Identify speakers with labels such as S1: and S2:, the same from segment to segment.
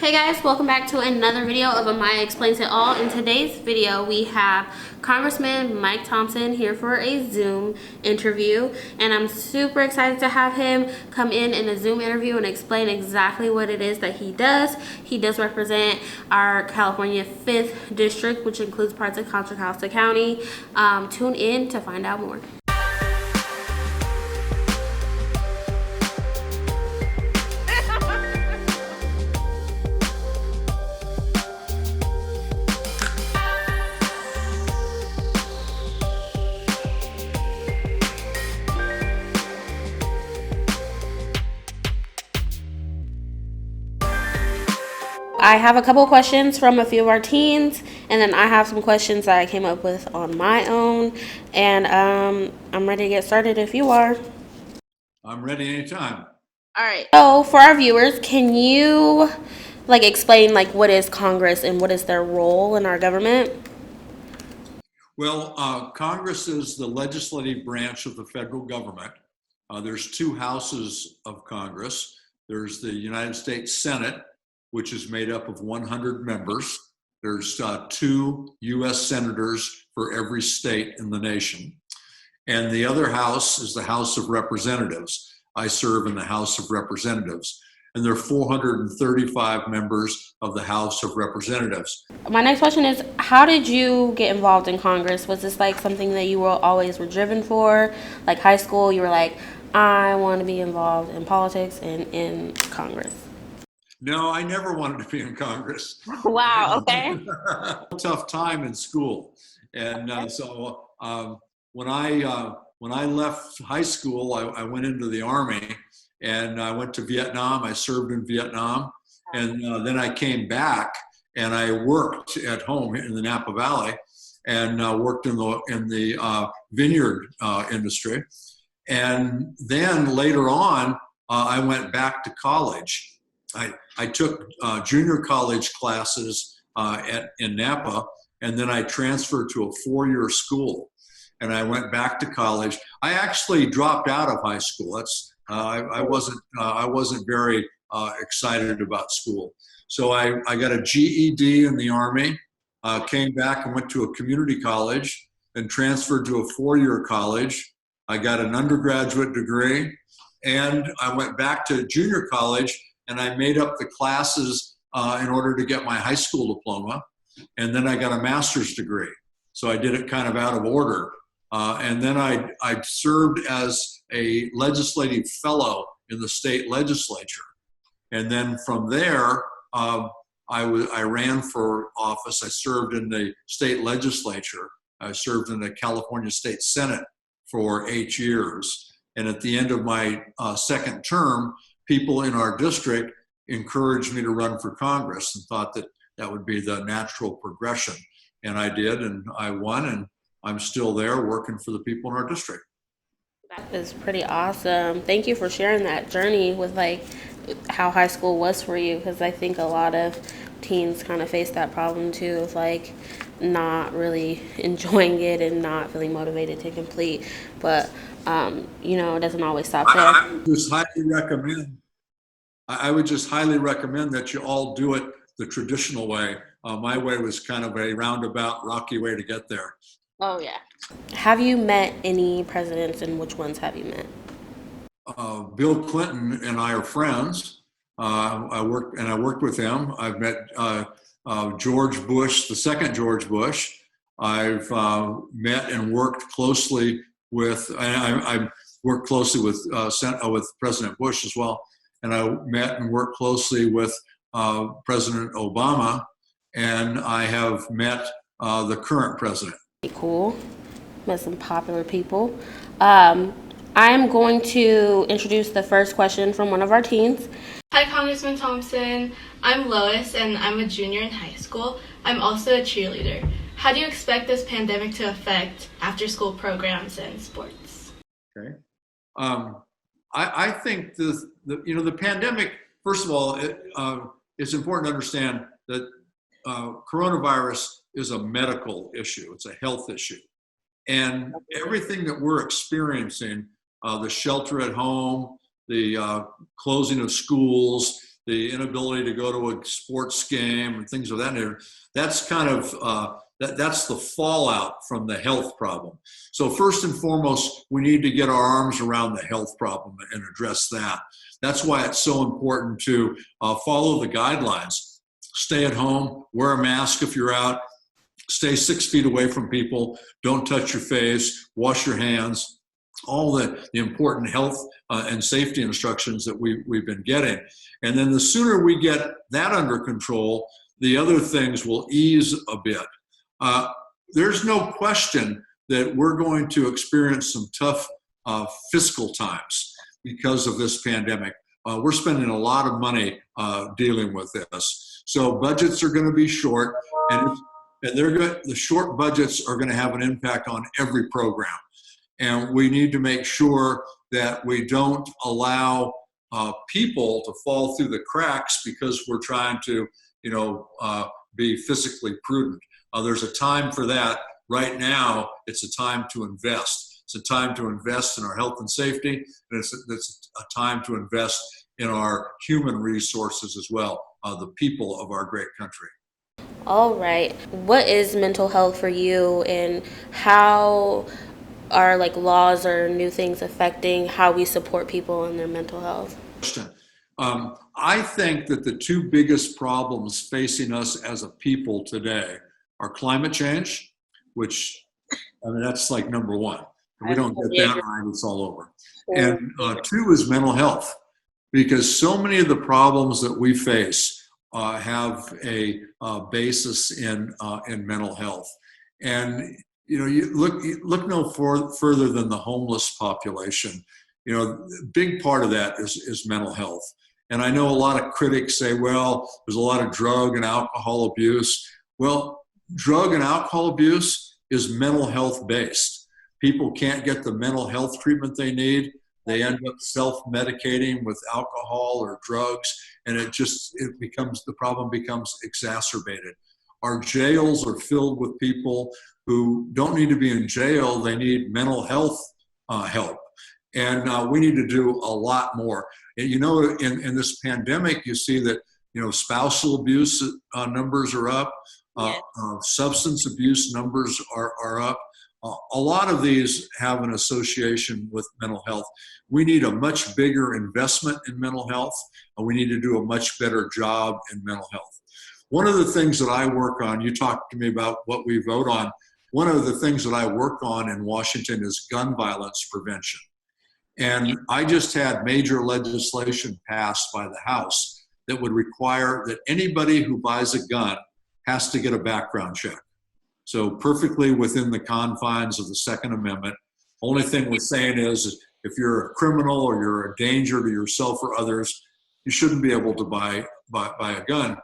S1: Hey guys, welcome back to another video of Amaya Explains It All. In today's video, we have Congressman Mike Thompson here for a Zoom interview, and I'm super excited to have him come in a Zoom interview and explain exactly what it is that he does. He does represent our California 5th District, which includes parts of Contra Costa County. Tune in to find out more. I have a couple questions from a few of our teens, and then I have some questions that I came up with on my own, and I'm ready to get started if you are.
S2: I'm ready anytime.
S1: All right. So for our viewers, can you explain what is Congress and what is their role in our government?
S2: Well, Congress is the legislative branch of the federal government. There's two houses of Congress. There's the United States Senate, which is made up of 100 members. There's two U.S. senators for every state in the nation. And the other house is the House of Representatives. I serve in the House of Representatives. And there are 435 members of the House of Representatives.
S1: My next question is, how did you get involved in Congress? Was this something that you always were driven for? Like high school, you were like, I want to be involved in politics and in Congress?
S2: No, I never wanted to be in Congress.
S1: Wow, okay.
S2: Tough time in school. And so when I left high school, I went into the Army, and I went to Vietnam. I served in Vietnam. And then I came back, and I worked at home in the Napa Valley, and worked in the vineyard industry. And then later on, I went back to college. I took junior college classes in Napa, and then I transferred to a four-year school, and I went back to college. I actually dropped out of high school. I wasn't very excited about school, so I got a GED in the Army, came back and went to a community college, then transferred to a four-year college. I got an undergraduate degree, and I went back to junior college, and I made up the classes in order to get my high school diploma. And then I got a master's degree. So I did it kind of out of order. And then I served as a legislative fellow in the state legislature. And then from there, I ran for office. I served in the state legislature. I served in the California State Senate for 8 years. And at the end of my second term, people in our district encouraged me to run for Congress and thought that that would be the natural progression. And I did, and I won, and I'm still there working for the people in our district.
S1: That is pretty awesome. Thank you for sharing that journey with how high school was for you, because I think a lot of teens kind of face that problem too, of not really enjoying it and not feeling motivated to complete. But it doesn't always stop there.
S2: I would just highly recommend that you all do it the traditional way. My way was kind of a roundabout, rocky way to get there.
S1: Oh yeah. Have you met any presidents, and which ones have you met?
S2: Bill Clinton and I are friends. I worked with him. I've met George Bush, the second George Bush. I've met and worked closely with. I worked closely with President Bush as well, and I met and worked closely with President Obama, and I have met the current president.
S1: Cool. Met some popular people. I'm going to introduce the first question from one of our teens.
S3: Hi, Congressman Thompson. I'm Lois, and I'm a junior in high school. I'm also a cheerleader. How do you expect this pandemic to affect after-school programs and sports?
S2: Okay. I think the pandemic, first of all, it's important to understand that coronavirus is a medical issue. It's a health issue. And everything that we're experiencing, the shelter at home, the closing of schools, the inability to go to a sports game and things of that nature. That's kind of that's the fallout from the health problem. So first and foremost, we need to get our arms around the health problem and address that. That's why it's so important to follow the guidelines. Stay at home, wear a mask if you're out, stay 6 feet away from people, don't touch your face, wash your hands, all the important health and safety instructions that we've been getting. And then the sooner we get that under control, the other things will ease a bit. There's no question that we're going to experience some tough fiscal times because of this pandemic. We're spending a lot of money dealing with this. So budgets are going to be short, and the short budgets are going to have an impact on every program. And we need to make sure that we don't allow people to fall through the cracks because we're trying to, be physically prudent. There's a time for that. Right now, it's a time to invest. It's a time to invest in our health and safety, and it's a time to invest in our human resources as well, the people of our great country.
S1: All right. What is mental health for you, and how are laws or new things affecting how we support people in their mental health?
S2: I think that the two biggest problems facing us as a people today are climate change, which that's number one. If we don't get that right, it's all over. And two is mental health, because so many of the problems that we face have a basis in mental health. And you look no further than the homeless population. A big part of that is mental health. And I know a lot of critics say, well, there's a lot of drug and alcohol abuse. Well, drug and alcohol abuse is mental health based. People can't get the mental health treatment they need. They end up self-medicating with alcohol or drugs, and the problem becomes exacerbated. Our jails are filled with people who don't need to be in jail. They need mental health help. And we need to do a lot more. And, in this pandemic, you see that, spousal abuse numbers are up. Substance abuse numbers are up. A lot of these have an association with mental health. We need a much bigger investment in mental health, and we need to do a much better job in mental health. One of the things that I work on, you talked to me about what we vote on, one of the things that I work on in Washington is gun violence prevention. And I just had major legislation passed by the House that would require that anybody who buys a gun has to get a background check. So perfectly within the confines of the Second Amendment. Only thing we're saying is if you're a criminal or you're a danger to yourself or others, you shouldn't be able to buy a gun.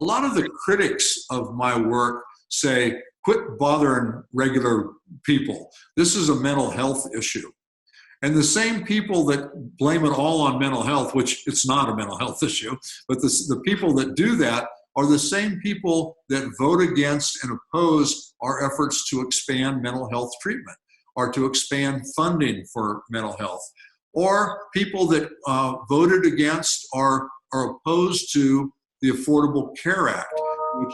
S2: A lot of the critics of my work say, quit bothering regular people. This is a mental health issue. And the same people that blame it all on mental health, which it's not a mental health issue, but the people that do that are the same people that vote against and oppose our efforts to expand mental health treatment or to expand funding for mental health, or people that voted against or are opposed to the Affordable Care Act, which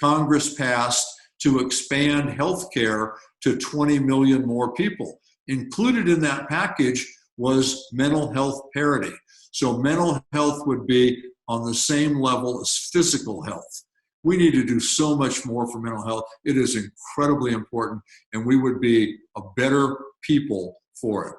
S2: Congress passed to expand health care to 20 million more people. Included in that package was mental health parity. So mental health would be on the same level as physical health. We need to do so much more for mental health. It is incredibly important, and we would be a better people for it.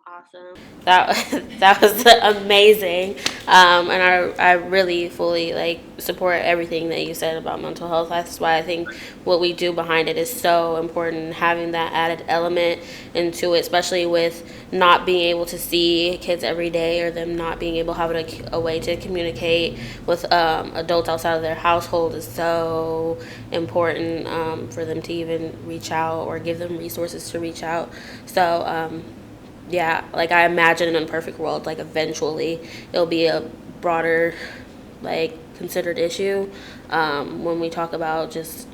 S1: Awesome. That was amazing. And I really fully support everything that you said about mental health. That's why I think what we do behind it is so important, having that added element into it, especially with not being able to see kids every day, or them not being able to have a way to communicate with adults outside of their household is so important for them to even reach out or give them resources to reach out. So yeah, I imagine in a perfect world, eventually it'll be a broader, considered issue when we talk about just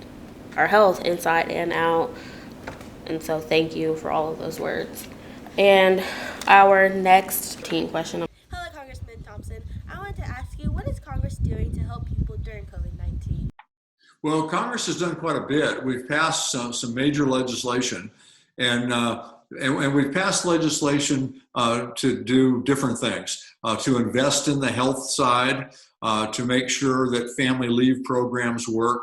S1: our health inside and out. And so thank you for all of those words. And our next teen question.
S4: Hello, Congressman Thompson. Congress doing to help people during COVID-19?
S2: Well, Congress has done quite a bit. We've passed some major legislation, and we've passed legislation to do different things, to invest in the health side, to make sure that family leave programs work,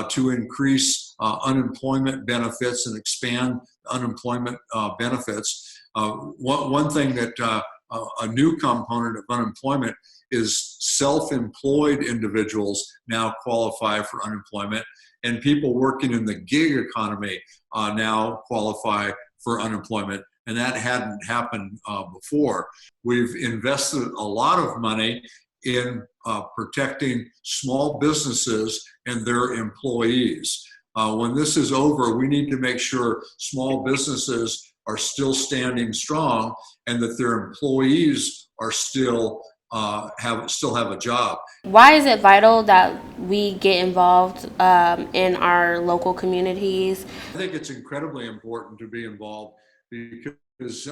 S2: to increase unemployment benefits and expand unemployment benefits. One thing that a new component of unemployment is self-employed individuals now qualify for unemployment, and people working in the gig economy now qualify for unemployment, and that hadn't happened before. We've invested a lot of money in protecting small businesses and their employees. When this is over, we need to make sure small businesses are still standing strong and that their employees are still have a job.
S1: Why is it vital that we get involved in our local communities?
S2: I think it's incredibly important to be involved because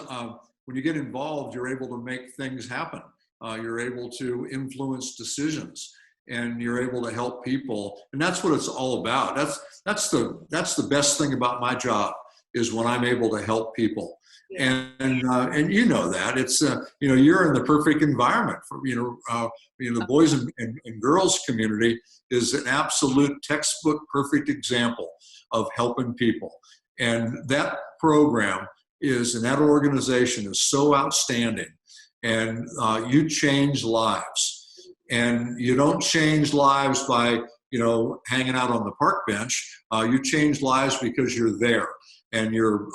S2: when you get involved, you're able to make things happen. You're able to influence decisions, and you're able to help people, and that's what it's all about. That's the best thing about my job, is when I'm able to help people. Yeah. And you know that it's you're in the perfect environment for the boys and girls community is an absolute textbook perfect example of helping people, and that program and that organization is so outstanding, and you change lives, and you don't change lives by hanging out on the park bench. You change lives because you're there. And you're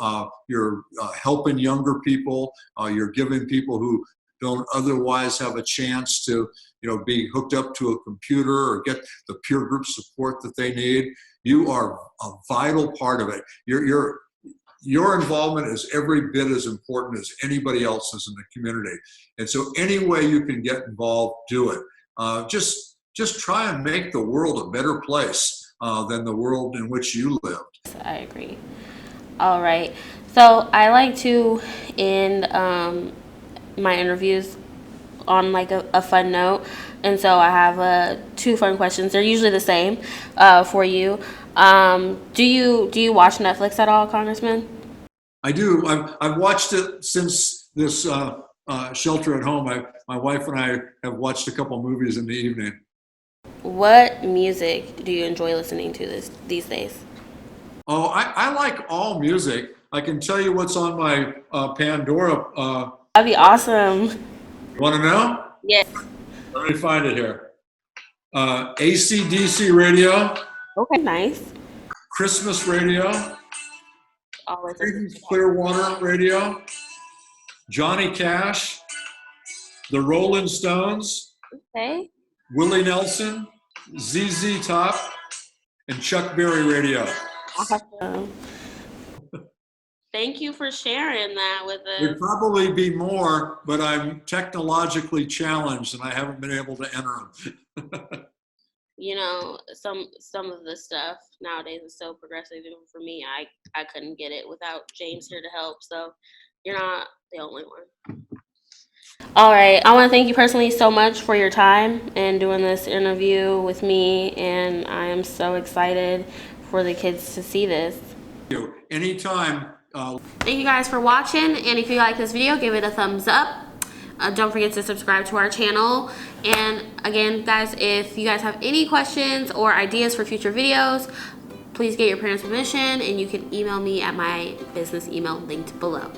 S2: helping younger people. You're giving people who don't otherwise have a chance to, be hooked up to a computer or get the peer group support that they need. You are a vital part of it. Your involvement is every bit as important as anybody else's in the community. And so, any way you can get involved, do it. Just try and make the world a better place than the world in which you lived.
S1: I agree. All right. So I like to end my interviews on like a fun note. And so I have 2 fun questions. They're usually the same for you. Do you watch Netflix at all, Congressman?
S2: I do. I've watched it since this shelter at home. My wife and I have watched a couple movies in the evening.
S1: What music do you enjoy listening to these days?
S2: Oh, I like all music. I can tell you what's on my Pandora.
S1: That'd be awesome.
S2: You want to know?
S1: Yes.
S2: Let me find it here. AC/DC radio.
S1: Okay, nice.
S2: Christmas radio. Creedence Clearwater radio. Johnny Cash. The Rolling Stones.
S1: Okay.
S2: Willie Nelson. ZZ Top. And Chuck Berry radio.
S1: Awesome. Thank you for sharing that with us.
S2: There'd probably be more, but I'm technologically challenged and I haven't been able to enter them.
S1: Some of the stuff nowadays is so progressive. Even for me, I couldn't get it without James here to help. So you're not the only one. All right. I want to thank you personally so much for your time and doing this interview with me. And I am so excited for the kids to see this.
S2: Anytime.
S1: Thank you guys for watching, and if you like this video, give it a thumbs up. Don't forget to subscribe to our channel. And again, guys, if you guys have any questions or ideas for future videos, please get your parents' permission, and you can email me at my business email linked below.